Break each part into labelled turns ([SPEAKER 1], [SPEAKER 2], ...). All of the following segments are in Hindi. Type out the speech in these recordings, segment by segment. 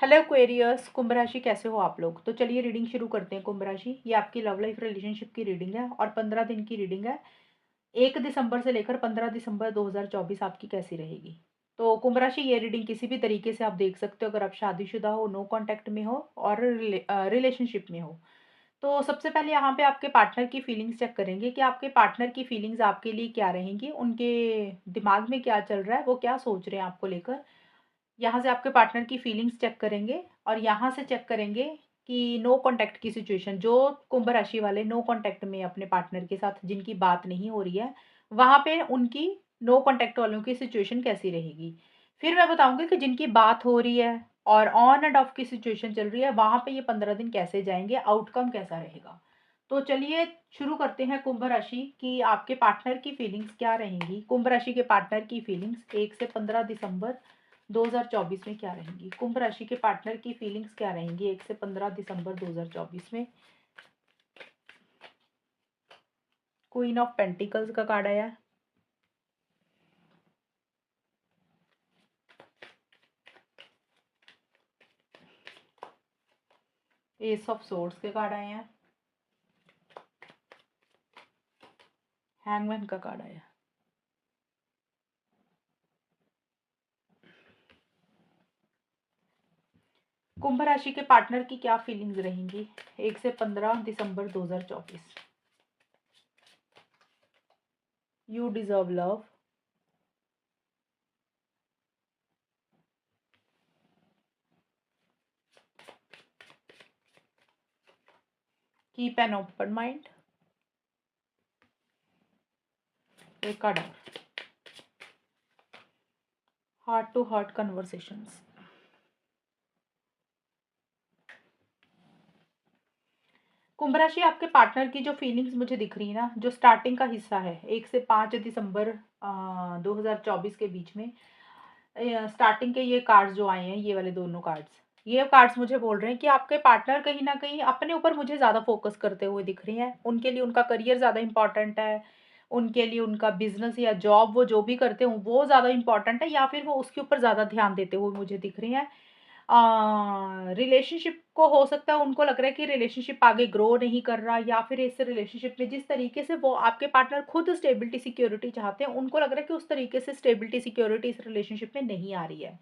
[SPEAKER 1] हेलो एक्वेरियस, कुंभ राशि कैसे हो आप लोग। तो चलिए रीडिंग शुरू करते हैं। कुंभ राशि, ये आपकी लव लाइफ रिलेशनशिप की रीडिंग है और 15 दिन की रीडिंग है। 1 दिसंबर से लेकर 15 दिसंबर 2024 आपकी कैसी रहेगी। तो कुंभ राशि, ये रीडिंग किसी भी तरीके से आप देख सकते हो, अगर आप शादीशुदा हो, नो कांटेक्ट में हो और रिलेशनशिप में हो। तो सबसे पहले यहाँ पे आपके पार्टनर की फीलिंग्स चेक करेंगे कि आपके पार्टनर की फीलिंग्स आपके लिए क्या रहेंगी, उनके दिमाग में क्या चल रहा है, वो क्या सोच रहे हैं आपको लेकर। यहाँ से आपके पार्टनर की फीलिंग्स चेक करेंगे और यहाँ से चेक करेंगे कि नो कांटेक्ट की सिचुएशन, जो कुंभ राशि वाले नो कांटेक्ट में अपने पार्टनर के साथ जिनकी बात नहीं हो रही है, वहाँ पे उनकी नो कांटेक्ट वालों की सिचुएशन कैसी रहेगी। फिर मैं बताऊंगी कि जिनकी बात हो रही है और ऑन एंड ऑफ की सिचुएशन चल रही है, वहाँ पे ये 15 दिन कैसे जाएंगे, आउटकम कैसा रहेगा। तो चलिए शुरू करते हैं। कुंभ राशि की आपके पार्टनर की फीलिंग्स क्या रहेंगी। कुंभ राशि के पार्टनर की फीलिंग्स 1 से 15 दिसंबर 2024 में क्या रहेंगी। कुंभ राशि के पार्टनर की फीलिंग्स क्या रहेंगी 1 से 15 दिसंबर 2024 में। क्वीन ऑफ पेंटिकल्स का कार्ड आया, एस ऑफ सोर्ड्स के कार्ड आए हैं, हैंगमैन का कार्ड आया। कुंभ राशि के पार्टनर की क्या फीलिंग्स रहेंगी 1 से 15 दिसंबर 2024। You deserve love, keep an open mind, एक card heart to heart conversations. कुंभ राशि, आपके पार्टनर की जो फीलिंग्स मुझे दिख रही है ना, जो स्टार्टिंग का हिस्सा है 1 से 5 दिसंबर 2024 के बीच में, स्टार्टिंग के ये कार्ड्स जो आए हैं, ये वाले दोनों कार्ड्स, ये कार्ड्स मुझे बोल रहे हैं कि आपके पार्टनर कहीं ना कहीं अपने ऊपर मुझे ज़्यादा फोकस करते हुए दिख रही हैं। उनके लिए उनका करियर ज़्यादा इंपॉर्टेंट है, उनके लिए उनका बिजनेस या जॉब, वो जो भी करते हो वो ज़्यादा इंपॉर्टेंट है, या फिर वो उसके ऊपर ज़्यादा ध्यान देते हुए मुझे दिख रही हैं। रिलेशनशिप को हो सकता है उनको लग रहा है कि रिलेशनशिप आगे ग्रो नहीं कर रहा, या फिर इस रिलेशनशिप में जिस तरीके से वो आपके पार्टनर खुद स्टेबिलिटी सिक्योरिटी चाहते हैं, उनको लग रहा है कि उस तरीके से स्टेबिलिटी सिक्योरिटी इस रिलेशनशिप में नहीं आ रही है।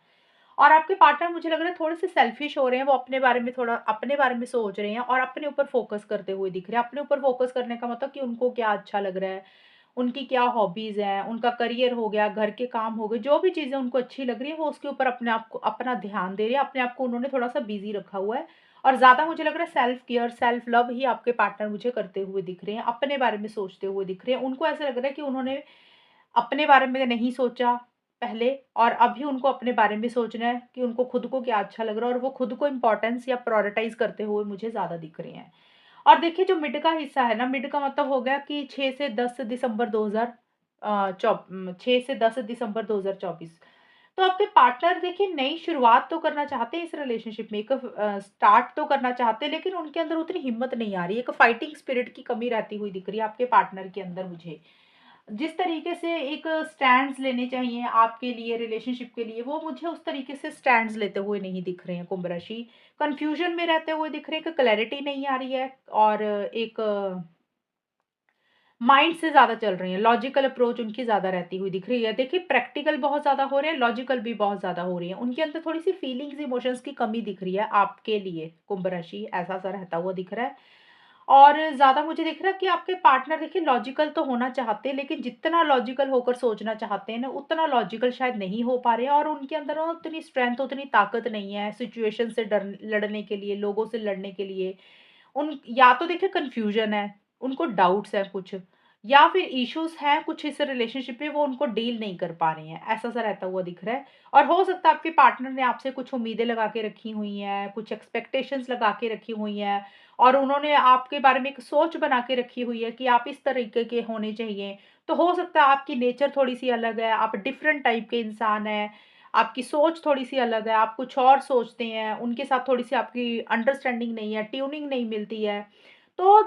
[SPEAKER 1] और आपके पार्टनर मुझे लग रहा है थोड़े से सेल्फिश हो रहे हैं, वो अपने बारे में थोड़ा अपने बारे में सोच रहे हैं और अपने ऊपर फोकस करते हुए दिख रहे हैं। अपने ऊपर फोकस करने का मतलब कि उनको क्या अच्छा लग रहा है, उनकी क्या हॉबीज़ हैं, उनका करियर हो गया, घर के काम हो गए, जो भी चीज़ें उनको अच्छी लग रही है, वो उसके ऊपर अपने आप को अपना ध्यान दे रहे हैं, अपने आप को उन्होंने थोड़ा-सा बिज़ी रखा हुआ है। और ज़्यादा मुझे लग रहा है सेल्फ केयर, सेल्फ लव ही आपके पार्टनर मुझे करते हुए दिख रहे हैं, अपने बारे में सोचते हुए दिख रहे हैं। उनको ऐसा लग रहा है कि उन्होंने अपने बारे में नहीं सोचा पहले, और अभी उनको अपने बारे में सोचना है कि उनको खुद को क्या अच्छा लग रहा है, और वो खुद को इम्पोर्टेंस या प्रायोरिटाइज़ करते हुए मुझे ज़्यादा दिख रहे हैं। और देखिए जो मिड का हिस्सा है ना, मिड का मतलब हो गया कि 6 से 10 दिसंबर 2024। तो आपके पार्टनर देखिए नई शुरुआत तो करना चाहते हैं इस रिलेशनशिप में, एक स्टार्ट तो करना चाहते हैं, लेकिन उनके अंदर उतनी हिम्मत नहीं आ रही है, एक फाइटिंग स्पिरिट की कमी रहती हुई दिख रही है आपके पार्टनर के अंदर मुझे। जिस तरीके से एक स्टैंड्स लेने चाहिए आपके लिए रिलेशनशिप के लिए, वो मुझे उस तरीके से स्टैंड्स लेते हुए नहीं दिख रहे हैं कुंभ राशि। कन्फ्यूजन में रहते हुए दिख रहे हैं कि क्लैरिटी नहीं आ रही है, और एक माइंड से ज़्यादा चल रही हैं, लॉजिकल अप्रोच उनकी ज़्यादा रहती हुई दिख रही है। देखिए प्रैक्टिकल बहुत ज़्यादा हो रहे हैं, लॉजिकल भी बहुत ज़्यादा हो रही हैं। उनके अंदर थोड़ी-सी फीलिंग्स, इमोशंस की कमी दिख रही है आपके लिए कुंभ राशि, ऐसा-सा रहता हुआ दिख रहा है। और ज़्यादा मुझे दिख रहा है कि आपके पार्टनर देखिए लॉजिकल तो होना चाहते हैं, लेकिन जितना लॉजिकल होकर सोचना चाहते हैं ना, उतना लॉजिकल शायद नहीं हो पा रहे हैं, और उनके अंदर ना उतनी स्ट्रेंथ, उतनी ताकत नहीं है सिचुएशन से डर लड़ने के लिए, लोगों से लड़ने के लिए। उन या तो देखिए कन्फ्यूजन है, उनको डाउट्स हैं कुछ, या फिर इश्यूज़ हैं कुछ इस रिलेशनशिप में, वो उनको डील नहीं कर पा रहे हैं, ऐसा-सा रहता हुआ दिख रहा है। और हो सकता है आपके पार्टनर ने आपसे कुछ उम्मीदें लगा के रखी हुई हैं, कुछ एक्सपेक्टेशंस लगा के रखी हुई हैं, और उन्होंने आपके बारे में एक सोच बना के रखी हुई है कि आप इस तरीके के होने चाहिए। तो हो सकता है आपकी नेचर थोड़ी-सी अलग है, आप डिफरेंट टाइप के इंसान हैं, आपकी सोच थोड़ी-सी अलग है, आप कुछ और सोचते हैं, उनके साथ थोड़ी-सी आपकी अंडरस्टैंडिंग नहीं है, ट्यूनिंग नहीं मिलती है। तो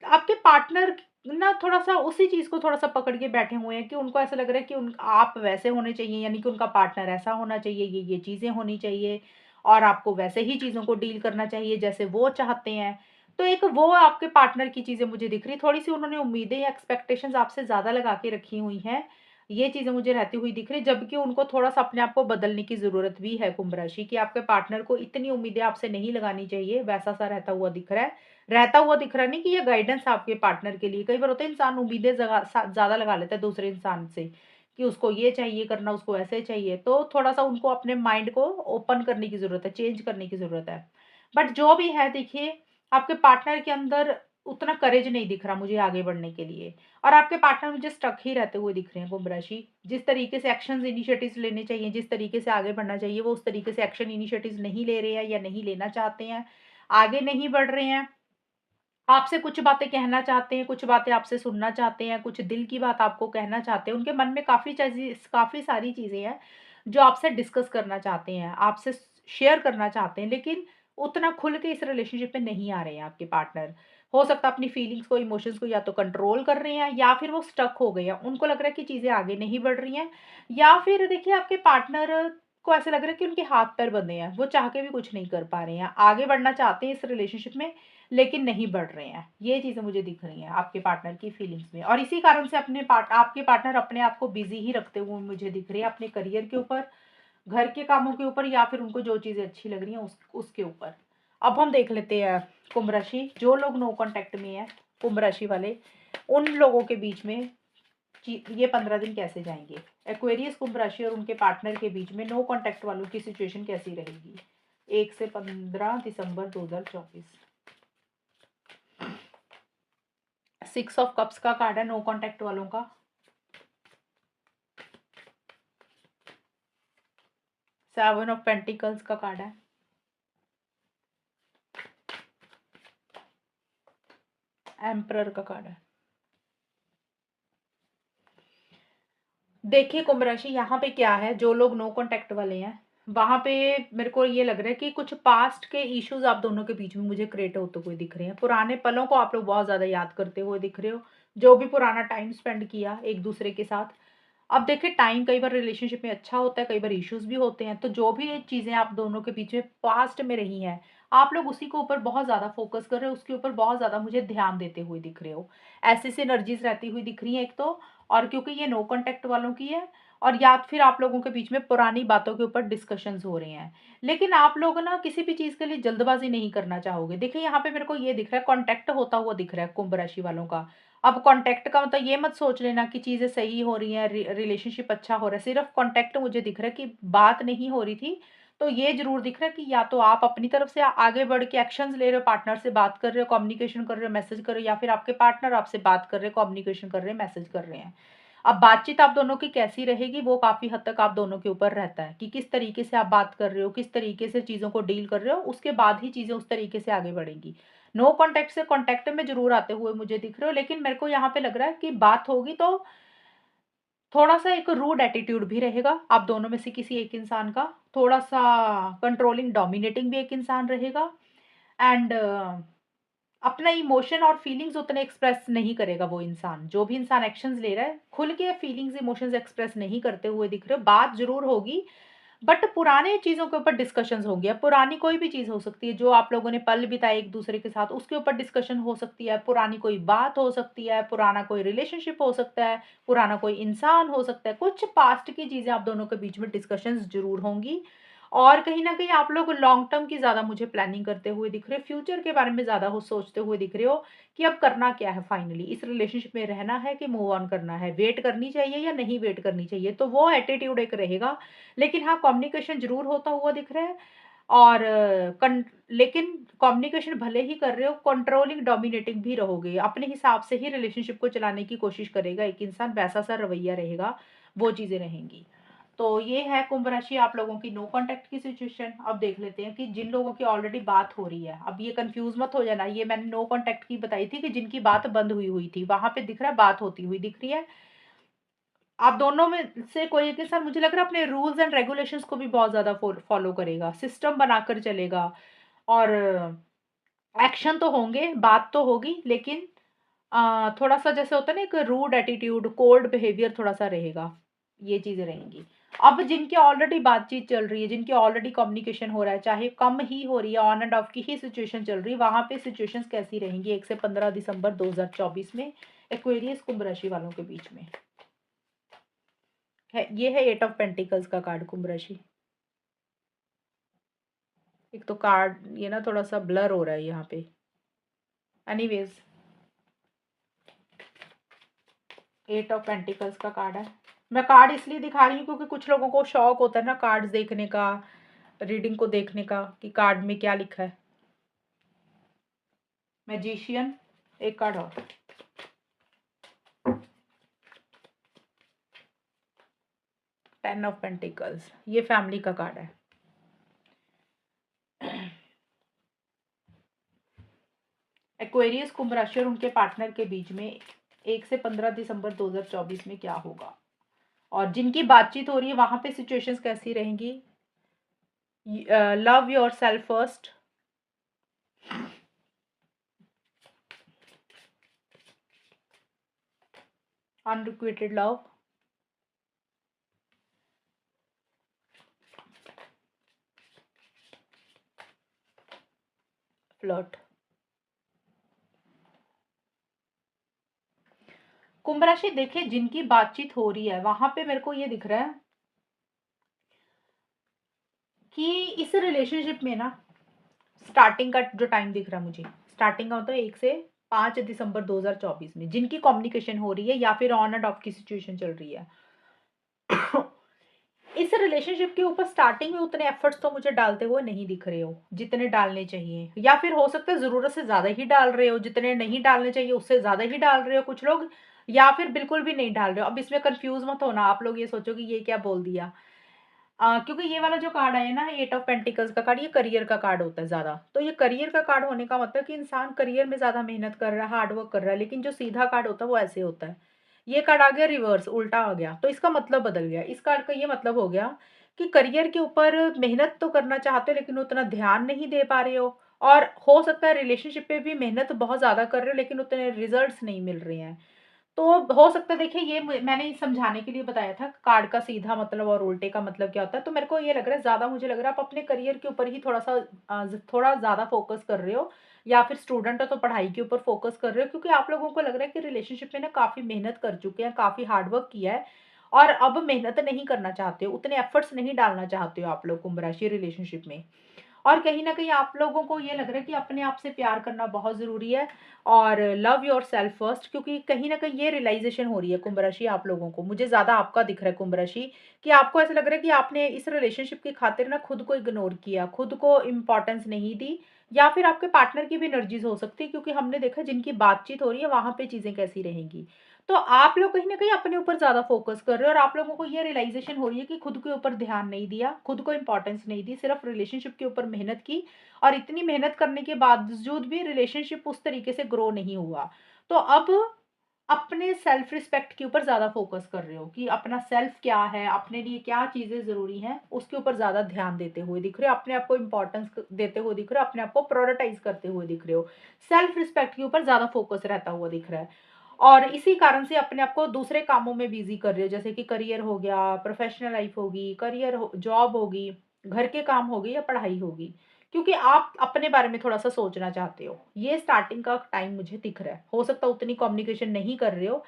[SPEAKER 1] आपके पार्टनर ना थोड़ा-सा उसी चीज़ को थोड़ा-सा पकड़ के बैठे हुए हैं कि उनको ऐसा लग रहा है कि उन आप वैसे होने चाहिए, यानी कि उनका पार्टनर ऐसा होना चाहिए, ये चीज़ें होनी चाहिए। और आपको वैसे ही चीज़ों को डील करना चाहिए जैसे वो चाहते हैं। तो एक वो आपके पार्टनर की चीज़ें मुझे दिख रही, थोड़ी-सी उन्होंने उम्मीदें या एक्सपेक्टेशंस आपसे ज़्यादा लगा के रखी हुई हैं। ये चीज़ें मुझे रहती हुई दिख रही है, जबकि उनको थोड़ा-सा अपने आप को बदलने की ज़रूरत भी है कुंभ राशि कि आपके पार्टनर को इतनी उम्मीदें आपसे नहीं लगानी चाहिए, वैसा-सा रहता हुआ दिख रहा है। रहता हुआ दिख रहा नहीं कि ये गाइडेंस आपके पार्टनर के लिए, कई बार होता है इंसान उम्मीदें ज़्यादा लगा लेता है दूसरे इंसान से, कि उसको ये चाहिए करना, उसको ऐसे चाहिए, तो थोड़ा-सा उनको अपने माइंड को ओपन करने की ज़रूरत है, चेंज करने की ज़रूरत है। बट जो भी है देखिए, आपके पार्टनर के अंदर उतना करेज नहीं दिख रहा मुझे आगे बढ़ने के लिए। और आपके पार्टनर मुझे स्टक ही रहते हुए दिख रहे हैं कुंभ राशि। जिस तरीके से एक्शंस इनिशिएटिव्स लेने चाहिए, जिस तरीके से आगे बढ़ना चाहिए, वो उस तरीके से एक्शन इनिशिएटिव्स नहीं ले रहे हैं या नहीं लेना चाहते हैं, आगे नहीं बढ़ रहे हैं। आपसे कुछ बातें कहना चाहते हैं, कुछ बातें आपसे सुनना चाहते हैं, कुछ दिल की बात आपको कहना चाहते हैं। उनके मन में काफ़ी सारी चीज़ें हैं, जो आपसे डिस्कस करना चाहते हैं, आपसे शेयर करना चाहते हैं, लेकिन उतना खुल के इस रिलेशनशिप में नहीं आ रहे हैं आपके पार्टनर। हो सकता है अपनी फीलिंग्स को, इमोशंस को या तो कंट्रोल कर रहे हैं या फिर वो स्टक हो गए हैं। उनको लग रहा है कि चीज़ें आगे नहीं बढ़ रही हैं, या फिर देखिए आपके पार्टनर को ऐसा लग रहा है कि उनके हाथ-पैर बँधे हैं, वो चाह के भी कुछ नहीं कर पा रहे हैं। आगे बढ़ना चाहते हैं इस रिलेशनशिप में, लेकिन नहीं बढ़ रहे हैं। ये चीज़ें मुझे दिख रही हैं आपके पार्टनर की फीलिंग्स में, और इसी कारण से आपके पार्टनर अपने आप को बिज़ी ही रखते हुए मुझे दिख रहे हैं, अपने करियर के ऊपर, घर के कामों के ऊपर, या फिर उनको जो चीज़ें अच्छी लग रही हैं उसके ऊपर। अब हम देख लेते हैं कुंभ राशि, जो लोग नो कॉन्टैक्ट में हैं, कुंभ राशि वाले, उन लोगों के बीच में ये 15 दिन कैसे जाएँगे? एक्वेरियस, कुंभ राशि और उनके पार्टनर के बीच में नो कॉन्टैक्ट वालों की सिचुएशन कैसी रहेगी? 1 से 15 दिसंबर 2024। 6 ऑफ कप्स का कार्ड है नो कॉन्टैक्ट वालों का। 7 ऑफ पेंटिकल्स का कार्ड है। एम्परर का कार्ड है। देखिए कुंभ राशि, यहाँ पे क्या है, जो लोग नो कॉन्टैक्ट वाले हैं, वहाँ पे मेरे को ये लग रहा है कि कुछ पास्ट के इश्यूज आप दोनों के बीच में मुझे क्रिएट होते हुए दिख रहे हैं। पुराने पलों को आप लोग बहुत ज़्यादा याद करते हुए दिख रहे हो, जो भी पुराना टाइम स्पेंड किया एक दूसरे के साथ। अब देखिए, टाइम कई बार रिलेशनशिप में अच्छा होता है, कई बार इश्यूज भी होते हैं, तो जो भी ये चीज़ें आप दोनों के बीच में पास्ट में रही हैं, आप लोग उसी के ऊपर बहुत ज़्यादा फोकस कर रहे हो, उसके ऊपर बहुत ज़्यादा मुझे ध्यान देते हुए दिख रहे हो। ऐसी सिनर्जीज रहती हुई दिख रही हैं एक तो, और क्योंकि ये नो कॉन्टैक्ट वालों की है, और या फिर आप लोगों के बीच में पुरानी बातों के ऊपर डिस्कशंस हो रहे हैं। लेकिन आप लोग ना किसी भी चीज़ के लिए जल्दबाज़ी नहीं करना चाहोगे। देखिए, यहाँ पे मेरे को ये दिख रहा है, कॉन्टैक्ट होता हुआ दिख रहा है कुंभ राशि वालों का। अब कॉन्टैक्ट का मतलब ये मत सोच लेना कि चीज़ें सही हो रही हैं, रिलेशनशिप अच्छा हो रहा है। सिर्फ़ कॉन्टैक्ट मुझे दिख रहा है कि बात नहीं हो रही थी, तो ये ज़रूर दिख रहा है कि या तो आप अपनी तरफ से आगे बढ़ के एक्शंस ले रहे हो, पार्टनर से बात कर रहे हो, कम्युनिकेशन कर रहे हो, मैसेज कर रहे हो, या फिर आपके पार्टनर आपसे बात कर रहे हैं, कम्युनिकेशन कर रहे हैं, मैसेज कर रहे हैं। अब बातचीत आप दोनों की कैसी रहेगी, वो काफ़ी हद तक आप दोनों के ऊपर रहता है कि किस तरीके से आप बात कर रहे हो, किस तरीके से चीज़ों को डील कर रहे हो, उसके बाद ही चीज़ें उस तरीके से आगे बढ़ेंगी। नो कॉन्टैक्ट से कॉन्टैक्ट में ज़रूर आते हुए मुझे दिख रहे हो, लेकिन मेरे को यहाँ पे लग रहा है कि बात होगी तो थोड़ा-सा एक रूड एटीट्यूड भी रहेगा, आप दोनों में से किसी एक इंसान का। थोड़ा-सा कंट्रोलिंग, डोमिनेटिंग भी एक इंसान रहेगा, एंड अपना इमोशन और फीलिंग्स उतने एक्सप्रेस नहीं करेगा वो इंसान। जो भी इंसान एक्शंस ले रहा है, खुल के फीलिंग्स, इमोशंस एक्सप्रेस नहीं करते हुए दिख रहे हो। बात ज़रूर होगी, बट पुराने चीज़ों के ऊपर डिस्कशंस होंगे। अब पुरानी कोई भी चीज़ हो सकती है, जो आप लोगों ने पल बिताए एक-दूसरे के साथ, उसके ऊपर डिस्कशन हो सकती है। पुरानी कोई बात हो सकती है, पुराना कोई रिलेशनशिप हो सकता है, पुराना कोई इंसान हो सकता है। कुछ पास्ट की चीज़ें आप दोनों के बीच में डिस्कशंस ज़रूर होंगी, और कहीं न कहीं आप लोग लॉन्ग टर्म की ज़्यादा मुझे प्लानिंग करते हुए दिख रहे हो, फ्यूचर के बारे में ज़्यादा हो सोचते हुए दिख रहे हो कि अब करना क्या है फाइनली? इस रिलेशनशिप में रहना है कि मूव ऑन करना है? वेट करनी चाहिए या नहीं वेट करनी चाहिए? तो वो एटीट्यूड एक रहेगा। लेकिन हाँ, कम्युनिकेशन ज़रूर होता हुआ दिख रहा है, और लेकिन कम्युनिकेशन भले ही कर रहे हो, कंट्रोलिंग, डोमिनेटिंग भी रहोगे। अपने हिसाब से ही रिलेशनशिप को चलाने की कोशिश करेगा एक इंसान, वैसा-सा रवैया रहेगा, वो चीज़ें रहेंगी। तो ये है कुंभ राशि, आप लोगों की नो कॉन्टैक्ट की सिचुएशन। अब देख लेते हैं कि जिन लोगों की ऑलरेडी बात हो रही है, अब ये कन्फ्यूज़ मत हो जाना, ये मैंने नो कॉन्टैक्ट की बताई थी कि जिनकी बात बंद हुई हुई थी, वहाँ पे दिख रहा है बात होती हुई दिख रही है। आप दोनों में से कोई एक इंसान मुझे लग रहा है अपने रूल्स एंड रेगुलेशंस को भी बहुत ज़्यादा फॉलो करेगा, सिस्टम बनाकर चलेगा, और एक्शन तो होंगे, बात तो होगी, लेकिन थोड़ा-सा जैसे होता है ना, एक रूड एटीट्यूड, कोल्ड बिहेवियर थोड़ा-सा रहेगा, ये चीज़ें रहेंगी। अब जिनकी ऑलरेडी बातचीत चल रही है, जिनकी ऑलरेडी कम्युनिकेशन हो रहा है, चाहे कम ही हो रही है, ऑन एंड ऑफ की ही सिचुएशन चल रही है, वहां पे सिचुएशंस कैसी रहेंगी 1 से 15 दिसंबर 2024 में एक्वेरियस कुंभ राशि वालों के बीच में? ये है 8 ऑफ पेंटिकल्स का कार्ड कुंभ राशि। एक तो कार्ड ये ना थोड़ा सा ब्लर हो रहा है यहाँ पे। एनीवेज 8 ऑफ पेंटिकल्स का कार्ड है। मैं कार्ड इसलिए दिखा रही हूँ क्योंकि कुछ लोगों को शौक होता है ना कार्ड्स देखने का, रीडिंग को देखने का कि कार्ड में क्या लिखा है। मैजिशियन, एक कार्ड और, 10 ऑफ पेंटिकल्स, ये फैमिली का कार्ड है। एक्वेरियस कुंभ राशि और उनके पार्टनर के बीच में 1 से 15 दिसंबर 2024 में क्या होगा, और जिनकी बातचीत हो रही है वहां पे सिचुएशंस कैसी रहेंगी? Love yourself first, unrequited love, flirt. कुंभ राशि देखिए जिनकी बातचीत हो रही है वहां पे मेरे को ये दिख रहा है कि इस रिलेशनशिप में ना स्टार्टिंग का जो टाइम दिख रहा है मुझे, स्टार्टिंग का मतलब 1 से 5 दिसंबर 2024 में जिनकी कम्युनिकेशन हो रही है या फिर ऑन एंड ऑफ की सिचुएशन चल रही है, इस रिलेशनशिप के ऊपर स्टार्टिंग में उतने एफर्ट्स तो मुझे डालते हुए नहीं दिख रहे हो जितने डालने चाहिए, या फिर हो सकता है जरूरत से ज्यादा ही डाल रहे हो, जितने नहीं डालने चाहिए उससे ज्यादा ही डाल रहे हो कुछ लोग, या फिर बिल्कुल भी नहीं डाल रहे हो। अब इसमें कंफ्यूज मत होना, आप लोग ये सोचो कि ये क्या बोल दिया। क्योंकि ये वाला जो कार्ड है ना 8 ऑफ पेंटिकल्स का कार्ड, ये करियर का कार्ड होता है ज्यादा, तो ये करियर का कार्ड होने का मतलब कि इंसान करियर में ज्यादा मेहनत कर रहा है, हार्ड वर्क कर रहा है, लेकिन जो सीधा कार्ड होता है वो ऐसे होता है। ये कार्ड आ गया रिवर्स, उल्टा आ गया, तो इसका मतलब बदल गया। इस कार्ड का ये मतलब हो गया कि करियर के ऊपर मेहनत तो करना चाहते हो लेकिन उतना ध्यान नहीं दे पा रहे हो, और हो सकता है रिलेशनशिप पे भी मेहनत बहुत ज्यादा कर रहे हो लेकिन उतने रिजल्ट्स नहीं मिल रहे हैं। तो हो सकता है देखिए ये मैंने समझाने के लिए बताया था कार्ड का सीधा मतलब और उल्टे का मतलब क्या होता है। तो मेरे को ये लग रहा है ज्यादा, मुझे लग रहा है आप अपने करियर के ऊपर ही थोड़ा सा थोड़ा ज्यादा फोकस कर रहे हो, या फिर स्टूडेंट हो तो पढ़ाई के ऊपर फोकस कर रहे हो, क्योंकि आप लोगों को लग रहा है कि रिलेशनशिप में ना काफी मेहनत कर चुके हैं, काफी हार्डवर्क किया है, और अब मेहनत नहीं करना चाहते हो, उतने एफर्ट्स नहीं डालना चाहते हो आप लोग कुंभ राशि रिलेशनशिप में। और कहीं न कहीं आप लोगों को ये लग रहा है कि अपने आप से प्यार करना बहुत ज़रूरी है, और लव योरसेल्फ फर्स्ट, क्योंकि कहीं न कहीं ये रियलाइज़ेशन हो रही है कुंभ राशि आप लोगों को, मुझे ज़्यादा आपका दिख रहा है कुंभ राशि, कि आपको ऐसा लग रहा है कि आपने इस रिलेशनशिप की खातिर ना खुद को इग्नोर किया, खुद को इम्पोर्टेंस नहीं दी, या फिर आपके पार्टनर की भी एनर्जीज़ हो सकती है, क्योंकि हमने देखा जिनकी बातचीत हो रही है वहाँ पे चीज़ें कैसी रहेंगी। तो आप लोग कहीं न कहीं अपने ऊपर ज़्यादा फ़ोकस कर रहे हो, और आप लोगों को ये रियलाइज़ेशन हो रही है कि खुद के ऊपर ध्यान नहीं दिया, खुद को इम्पोर्टेंस नहीं दी, सिर्फ़ रिलेशनशिप के ऊपर मेहनत की, और इतनी मेहनत करने के बावजूद भी रिलेशनशिप उस तरीके से ग्रो नहीं हुआ। तो अब अपने सेल्फ रिस्पेक्ट के ऊपर ज़्यादा फ़ोकस कर रहे हो कि अपना सेल्फ क्या है, अपने लिए क्या चीज़ें ज़रूरी हैं, उसके ऊपर ज़्यादा ध्यान देते हुए दिख रहे हो, अपने आप को इम्पोर्टेंस देते हुए दिख रहे हो, अपने आप को प्रायोरिटाइज़ करते हुए दिख रहे हो। सेल्फ रिस्पेक्ट के ऊपर ज़्यादा फ़ोकस रहता हुआ दिख रहा है। और इसी कारण से अपने आप को दूसरे कामों में बिज़ी कर रहे हो, जैसे कि करियर हो गया, प्रोफ़ेशनल लाइफ़ होगी, करियर हो जॉब होगी, घर के काम हो गए या पढ़ाई होगी। क्योंकि आप अपने बारे में थोड़ा-सा सोचना चाहते हो। ये स्टार्टिंग का टाइम मुझे दिख रहा है। हो सकता है उतनी कम्युनिकेशन नहीं कर रहे हो,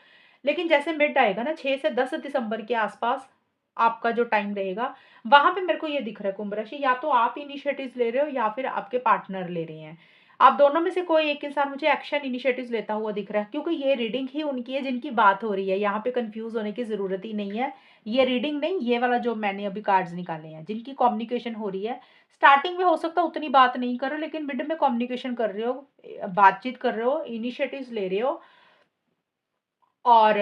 [SPEAKER 1] लेकिन जैसे मिड आएगा ना 6 से 10 दिसंबर के आस-पास आपका जो टाइम रहेगा, वहाँ पे मेरे को ये दिख रहा है कुंभ राशि, या तो आप इनिशिएटिव्स ले रहे हो या फिर आपके पार्टनर ले रहे हैं। आप दोनों में से कोई एक इंसान मुझे एक्शन इनिशिएटिव्स लेता हुआ दिख रहा है, क्योंकि ये रीडिंग ही उनकी है जिनकी बात हो रही है। यहाँ पे कन्फ्यूज़ होने की ज़रूरत ही नहीं है। ये रीडिंग नहीं, ये वाला जो मैंने अभी कार्ड्स निकाले हैं, जिनकी कम्युनिकेशन हो रही है। स्टार्टिंग में हो सकता है उतनी बात नहीं कर रहे हो, लेकिन मिड में कम्युनिकेशन कर रहे हो, बातचीत कर रहे हो, इनिशिएटिव्स ले रहे हो, और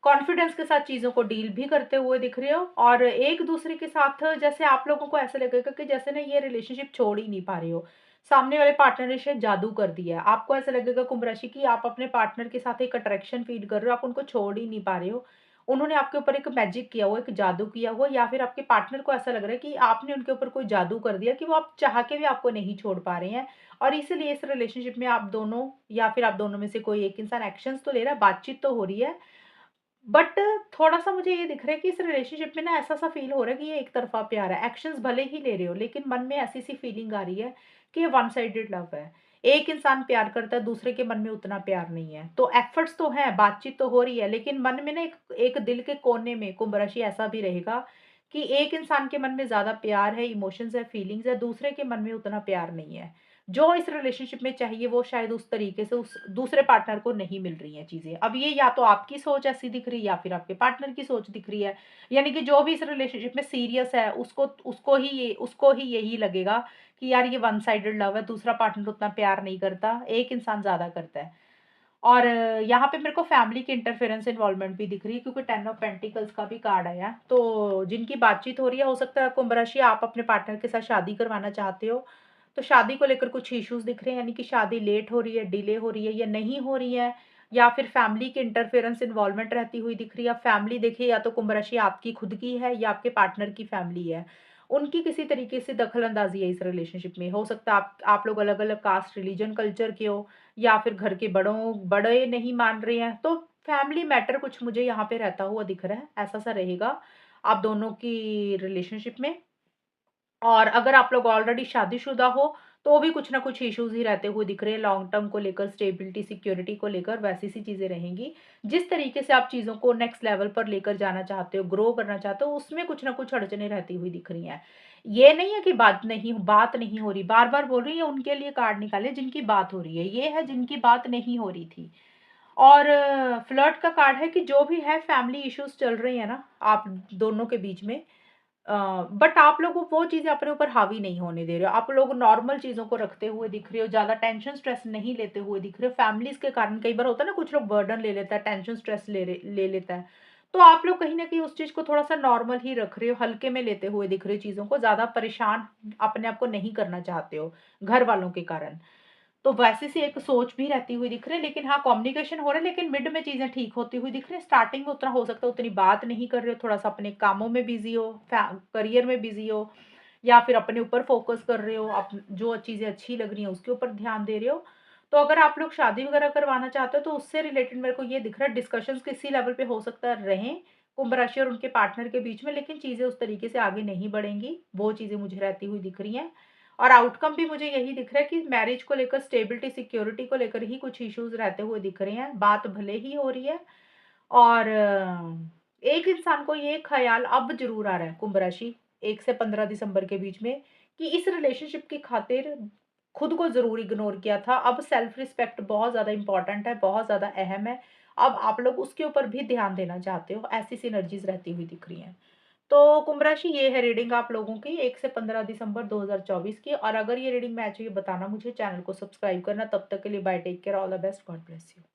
[SPEAKER 1] कॉन्फिडेंस के साथ चीज़ों को डील भी करते हुए दिख रहे हो, और एक-दूसरे के साथ जैसे आप लोगों को ऐसा लगेगा कि जैसे ना ये रिलेशनशिप छोड़ ही नहीं पा रहे हो। सामने वाले पार्टनर ने शायद जादू कर दिया है। आपको ऐसा लगेगा कुंभ राशि कि आप अपने पार्टनर के साथ एक अट्रैक्शन फ़ील कर रहे हो, आप उनको छोड़ ही नहीं पा रहे हो। उन्होंने आपके ऊपर एक मैजिक किया हुआ है, एक जादू किया हुआ है, या फिर आपके पार्टनर को ऐसा लग रहा है कि आपने उनके ऊपर कोई जादू कर दिया कि वो आप चाह के भी आपको नहीं छोड़ पा रहे हैं। और इसीलिए इस रिलेशनशिप में आप दोनों, या फिर आप दोनों में से कोई एक इंसान एक्शंस तो ले रहा है, बातचीत तो हो रही है, बट थोड़ा-सा मुझे ये दिख रहा है कि इस रिलेशनशिप में ना ऐसा-सा फ़ील हो रहा है कि ये एक तरफ़ा प्यार है। एक्शंस भले ही ले रहे हो, लेकिन मन में ऐसी-सी फ़ीलिंग आ रही है कि ये वन साइडेड लव है। एक इंसान प्यार करता है, दूसरे के मन में उतना प्यार नहीं है। तो एफ़र्ट्स तो हैं, बातचीत तो हो रही है, लेकिन मन में ना एक एक दिल के कोने में कुंभ राशि ऐसा भी रहेगा कि एक इंसान के मन में ज़्यादा प्यार है, इमोशंस है, फीलिंग्स है, दूसरे के मन में उतना प्यार नहीं है। जो इस रिलेशनशिप में चाहिए वो शायद उस तरीके से उस दूसरे पार्टनर को नहीं मिल रही हैं चीज़ें। अब ये या तो आपकी सोच ऐसी दिख रही है या फिर आपके पार्टनर की सोच दिख रही है। यानी कि जो भी इस रिलेशनशिप में सीरियस है उसको ही यही लगेगा कि यार ये वन साइडेड लव है, दूसरा पार्टनर उतना प्यार नहीं करता, एक इंसान ज़्यादा करता है। और यहाँ पे मेरे को फैमिली की इंटरफेरेंस इन्वॉल्वमेंट भी दिख रही है क्योंकि 10 ऑफ पेंटिकल्स का भी कार्ड आया है। तो जिनकी बातचीत हो रही है, हो सकता है कुंभ राशि आप अपने पार्टनर के साथ शादी करवाना चाहते हो। तो शादी को लेकर कुछ इश्यूज़ दिख रहे हैं, यानी कि शादी लेट हो रही है, डिले हो रही है या नहीं हो रही है, या फिर फैमिली की इंटरफेरेंस इन्वॉल्वमेंट रहती हुई दिख रही है। अब फैमिली देखिए, या तो कुंभ राशि आपकी खुद की है या आपके पार्टनर की फैमिली है। उनकी किसी तरीके से दखल-अंदाज़ी है इस रिलेशनशिप में। हो सकता है आप लोग अलग-अलग कास्ट, रिलीजन, कल्चर के हो, या फिर घर के बड़े नहीं मान रहे हैं, तो फैमिली मैटर कुछ मुझे यहाँ पे रहता हुआ दिख रहा है, ऐसा-सा रहेगा आप दोनों की रिलेशनशिप में। और अगर आप लोग ऑलरेडी शादीशुदा हो, तो भी कुछ ना कुछ इश्यूज़ ही रहते हुए दिख रहे हैं, लॉन्ग टर्म को लेकर, स्टेबिलिटी, सिक्योरिटी को लेकर वैसी-सी चीज़ें रहेंगी। जिस तरीके से आप चीज़ों को नेक्स्ट लेवल पर लेकर जाना चाहते हो, ग्रो करना चाहते हो, उसमें कुछ ना कुछ अड़चनें रहती हुई दिख रही हैं। ये नहीं है कि बात नहीं हो रही, बार-बार बोल रही है उनके लिए कार्ड निकाले जिनकी बात हो रही है, ये है जिनकी बात नहीं हो रही थी। और फ्लर्ट का कार्ड है कि जो भी है फैमिली इश्यूज़ चल रही हैं ना, आप दोनों के बीच में, बट आप लोग वो चीज़ें अपने ऊपर हावी नहीं होने दे रहे हो। आप लोग नॉर्मल चीज़ों को रखते हुए दिख रहे हो, ज़्यादा टेंशन, स्ट्रेस नहीं लेते हुए दिख रहे हो। फैमिलीज़ के कारण कई बार होता है ना, कुछ लोग बर्डन ले लेता है, टेंशन, स्ट्रेस ले लेता है। तो आप लोग कहीं न कहीं उस चीज़ को थोड़ा-सा नॉर्मल ही रख रहे हो, हल्के में लेते हुए दिख रहे हो चीज़ों को, ज़्यादा परेशान अपने आप को नहीं करना चाहते हो, घर वालों के कारण। तो वैसी सी एक सोच भी रहती हुई दिख रही है, लेकिन हाँ, कम्युनिकेशन हो रहा है, लेकिन मिड में चीज़ें ठीक होती हुई दिख रही है। स्टार्टिंग में उतना हो सकता है उतनी बात नहीं कर रहे हो, थोड़ा-सा अपने कामों में बिज़ी हो, करियर में बिज़ी हो, या फिर अपने ऊपर फ़ोकस कर रहे हो, जो चीज़ें अच्छी लग रही हैं उसके ऊपर ध्यान दे रहे हो। तो अगर आप लोग शादी वगैरह करवाना चाहते हो, तो उससे रिलेटेड मेरे को ये दिख रहा है, डिस्कशंस किसी लेवल पे हो सकता है रहें, कुंभ राशि और उनके पार्टनर के बीच में, लेकिन चीज़ें उस तरीके से आगे नहीं बढ़ेंगी। वो चीज़ें मुझे रहती हुई दिख रही हैं। और आउटकम भी मुझे यही दिख रहा है कि मैरिज को लेकर, स्टेबिलिटी, सिक्योरिटी को लेकर ही कुछ इश्यूज़ रहते हुए दिख रहे हैं। बात भले ही हो रही है, और एक इंसान को ये ख़्याल अब ज़रूर आ रहा है, कुंभ राशि 1 से 15 दिसंबर के बीच में, कि इस रिलेशनशिप की खातिर खुद को ज़रूर इग्नोर किया था। अब सेल्फ रिस्पेक्ट बहुत ज़्यादा इम्पोर्टेंट है, बहुत ज़्यादा अहम है। अब आप लोग उसके ऊपर भी ध्यान देना चाहते हो, ऐसी सिनर्जीज़ रहती हुई दिख रही हैं। तो कुंभ राशि, ये है रीडिंग आप लोगों की 1 से 15 दिसंबर 2024 की। और अगर ये रीडिंग मैच हुई, बताना मुझे, चैनल को सब्सक्राइब करना। तब तक के लिए bye, take care, all the best, God bless you.